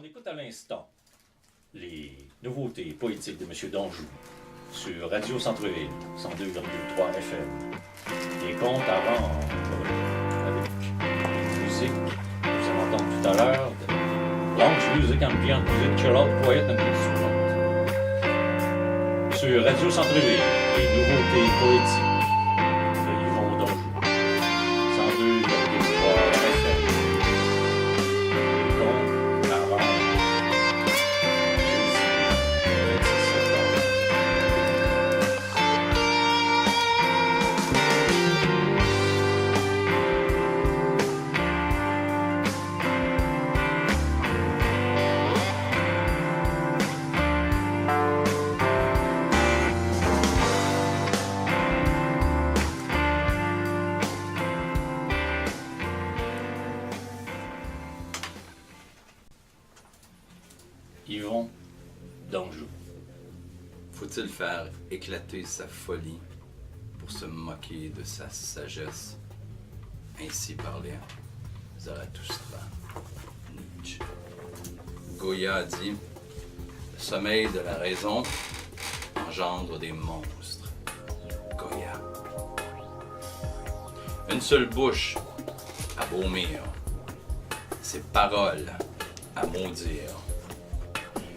écoute à l'instant les nouveautés poétiques de M. Danjou sur Radio Centre-Ville, 102,3 FM. Des contes à rendre avec une musique que vous allez entendre tout à l'heure, de Lounge Music Ambient Music Chill Out Quiet and Peaceful. Sur Radio Centre-Ville, les nouveautés poétiques de Yvon Danjou, 102,3 FM. Des contes à rendre. Yvon Danjou. Faut-il faire éclater sa folie pour se moquer de sa sagesse? Ainsi parlait Zarathustra. Nietzsche. Goya a dit: le sommeil de la raison engendre des monstres. Goya. Une seule bouche à vomir, ses paroles à maudire.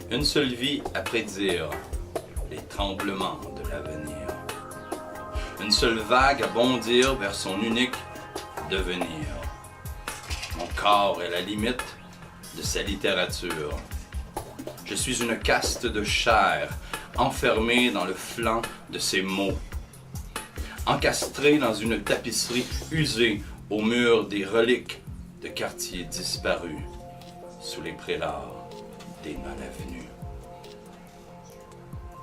Une seule vie à prédire les tremblements de l'avenir. Une seule vague à bondir vers son unique devenir. Mon corps est la limite de sa littérature. Je suis une caste de chair enfermée dans le flanc de ses mots. Encastrée dans une tapisserie usée au mur des reliques de quartiers disparus sous les prélats des non-avenus.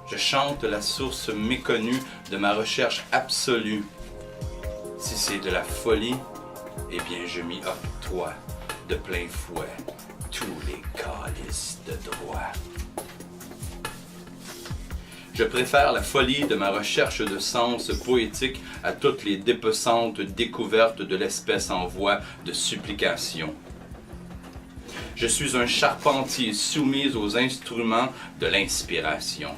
Je chante la source méconnue de ma recherche absolue. Si c'est de la folie, eh bien je m'y octroie de plein fouet tous les calices de droit. Je préfère la folie de ma recherche de sens poétique à toutes les dépeçantes découvertes de l'espèce en voie de supplication. Je suis un charpentier soumis aux instruments de l'inspiration.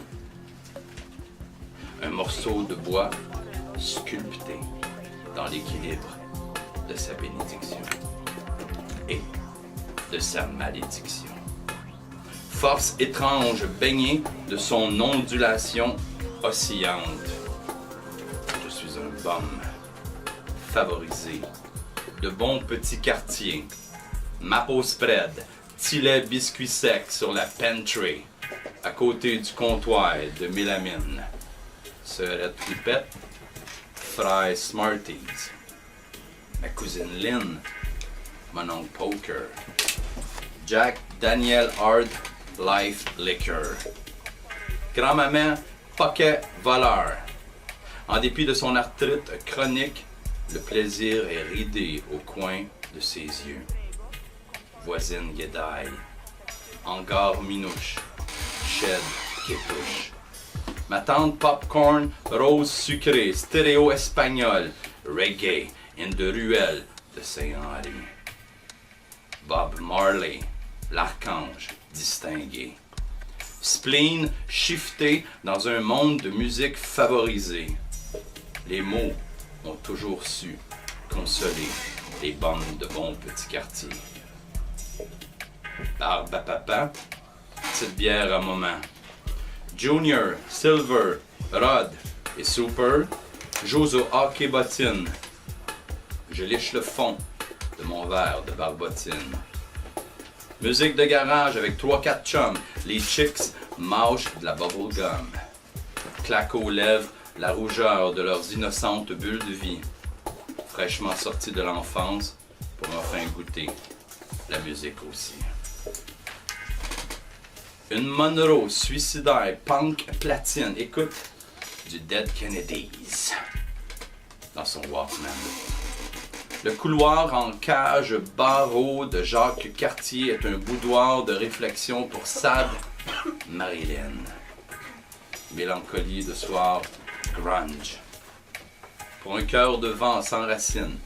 Un morceau de bois sculpté dans l'équilibre de sa bénédiction et de sa malédiction. Force étrange baignée de son ondulation oscillante. Je suis un bum favorisé de bons petits quartiers. Mapo spread, Tillet biscuit sec sur la pantry, à côté du comptoir de mélamine. Sœurette Pipette, Fry Smarties. Ma cousine Lynn, mon oncle Poker. Jack Daniel Hard Life Liquor. Grand-maman Pocket Voleur. En dépit de son arthrite chronique, le plaisir est ridé au coin de ses yeux. Voisine Guédaille, hangar minouche, shed kétouche. Ma tante popcorn, rose sucrée, stéréo espagnol, reggae, in de ruelle de Saint-Henri. Bob Marley, l'archange distingué. Spleen shifté dans un monde de musique favorisée. Les mots ont toujours su consoler les bandes de bons petits quartiers. Barbe à papa, petite bière à moment. Junior, Silver, Rod et Super jouent au hockey bottine. Je liche le fond de mon verre de barbotine. Musique de garage avec 3-4 chums. Les chicks mâchent de la bubble gum. Claquent aux lèvres la rougeur de leurs innocentes bulles de vie. Fraîchement sorties de l'enfance pour enfin goûter la musique aussi. Une Monroe suicidaire, punk platine, écoute du Dead Kennedys dans son Walkman. Le couloir en cage barreau de Jacques Cartier est un boudoir de réflexion pour Sad Marilyn. Mélancolie de soir grunge. Pour un cœur de vent sans racines,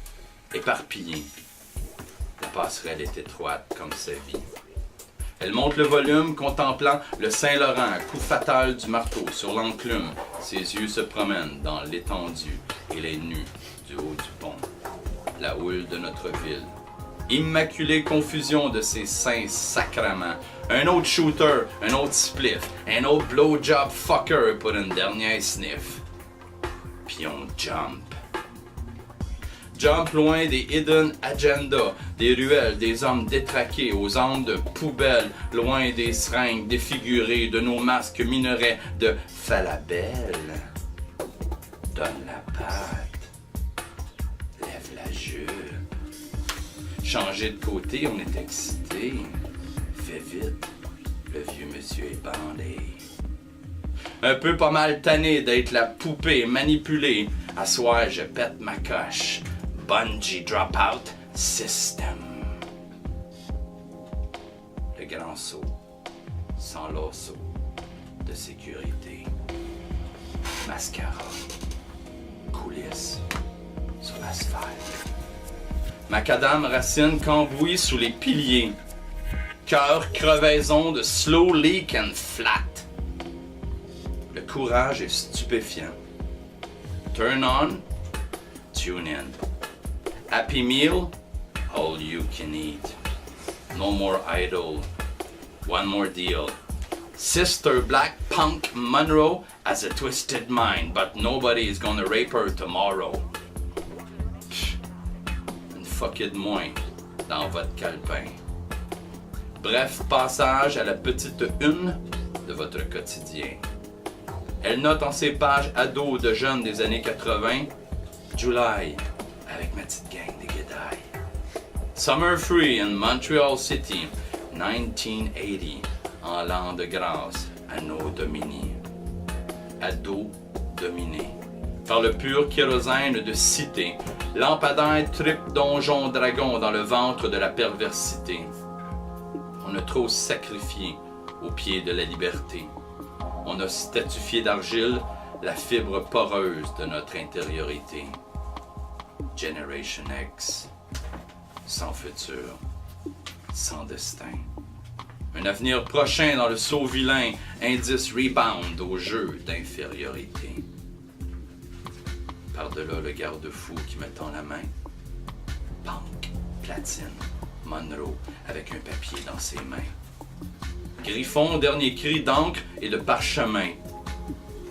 éparpillé, la passerelle est étroite comme sa vie. Elle monte le volume, contemplant le Saint-Laurent, coup fatal du marteau sur l'enclume. Ses yeux se promènent dans l'étendue et les nus du haut du pont. La houle de notre ville. Immaculée confusion de ces saints sacrements. Un autre shooter, un autre spliff, un autre blowjob fucker pour une dernière sniff. Puis on jump. Jump loin des hidden agendas, des ruelles, des hommes détraqués aux âmes de poubelles, loin des seringues défigurées, de nos masques minerais, de falabelle. Donne la patte, lève la jupe. Changer de côté, on est excité. Fais vite, le vieux monsieur est bandé. Un peu pas mal tanné d'être la poupée manipulée. À soir, je pète ma coche. Bungee Dropout System. Le grand saut, sans lasso, de sécurité. Mascara, coulisses, sur l'asphalte. Macadam racine cambouis sous les piliers. Cœur crevaison de slow leak and flat. Le courage est stupéfiant. Turn on, tune in. Happy meal, all you can eat. No more idle, one more deal. Sister Black Punk Monroe has a twisted mind, but nobody is gonna rape her tomorrow. Une fuckée de moins dans votre calepin. Bref passage à la petite une de votre quotidien. Elle note en ses pages ados de jeunes des années 80, July, avec ma petite gang de guédailles. Summer Free in Montreal City, 1980, en l'an de grâce, anneau domini. Ado dominé. Par le pur kérosène de cité, lampadaire trip donjon dragon dans le ventre de la perversité. On a trop sacrifié au pied de la liberté. On a statufié d'argile la fibre poreuse de notre intériorité. Generation X, sans futur, sans destin. Un avenir prochain dans le saut vilain, indice rebound au jeu d'infériorité. Par-delà le garde-fou qui me tend la main. Punk, platine, Monroe avec un papier dans ses mains. Griffon, dernier cri d'encre et de parchemin.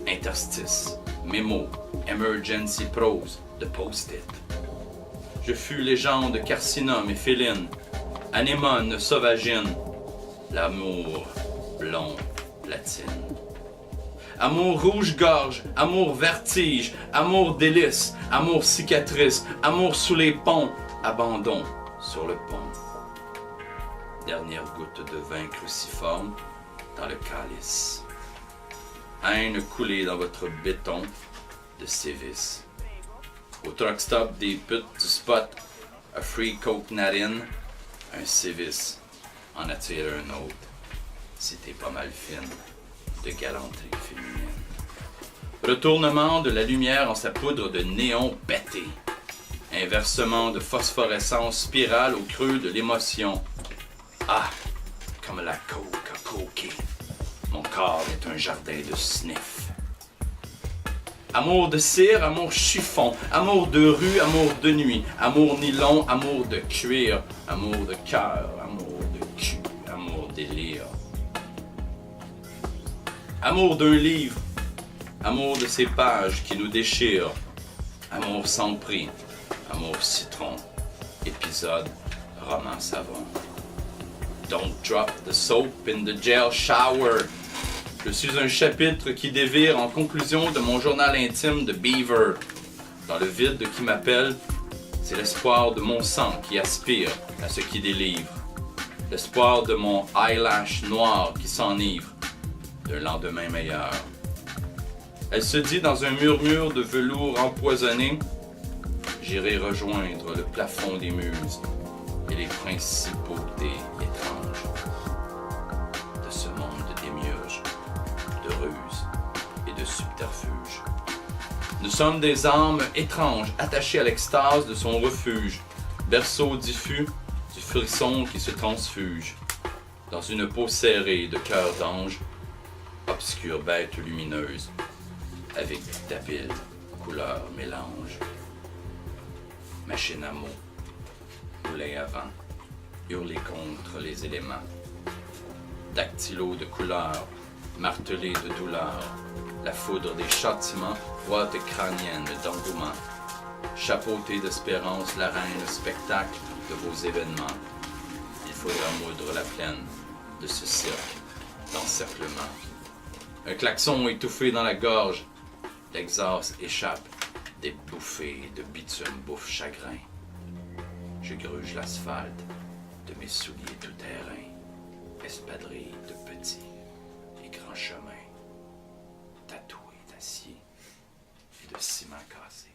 Interstice, mémo, emergency prose, de post-it. Je fus légende carcinome et féline, anémone sauvagine, l'amour blond platine. Amour rouge-gorge, amour vertige, amour délice, amour cicatrice, amour sous les ponts, abandon sur le pont. Dernière goutte de vin cruciforme dans le calice. Haine coulée dans votre béton de sévices. Au truck stop des putes du spot, a free coke narine, un sévice en attire un autre. Si t'es pas mal fine, de galanterie féminine. Retournement de la lumière en sa poudre de néon pété. Inversement de phosphorescence spirale au creux de l'émotion. Ah, comme la coke a coqué. Mon corps est un jardin de sniff. Amour de cire, amour chiffon, amour de rue, amour de nuit, amour nylon, amour de cuir, amour de cœur, amour de cul, amour délire. Amour d'un livre, amour de ces pages qui nous déchirent, amour sans prix, amour citron, épisode roman savon. Don't drop the soap in the jail shower. Je suis un chapitre qui dévire en conclusion de mon journal intime de Beaver. Dans le vide qui m'appelle, c'est l'espoir de mon sang qui aspire à ce qui délivre. L'espoir de mon eyelash noir qui s'enivre d'un lendemain meilleur. Elle se dit dans un murmure de velours empoisonné, j'irai rejoindre le plafond des muses et les principautés étranges de ce monde de démiurges, de ruses et de subterfuges. Nous sommes des âmes étranges attachées à l'extase de son refuge, berceau diffus du frisson qui se transfuge. dans une peau serrée de cœur d'ange, obscure bête lumineuse, avec d'habiles couleurs mélange. Machine à mots, moulin à vent, hurler contre les éléments. Dactylo de couleurs, martelé de douleur, la foudre des châtiments, boîte crânienne d'engouement. Chapeauté d'espérance, la reine spectacle de vos événements. Il faudra moudre la plaine de ce cirque d'encerclement. Un klaxon étouffé dans la gorge, l'exhaust échappe, des bouffées de bitume bouffe chagrin. Je gruge l'asphalte de mes souliers tout-terrain, espadrilles de petits et grands chemins, tatoués d'acier et de ciment cassé.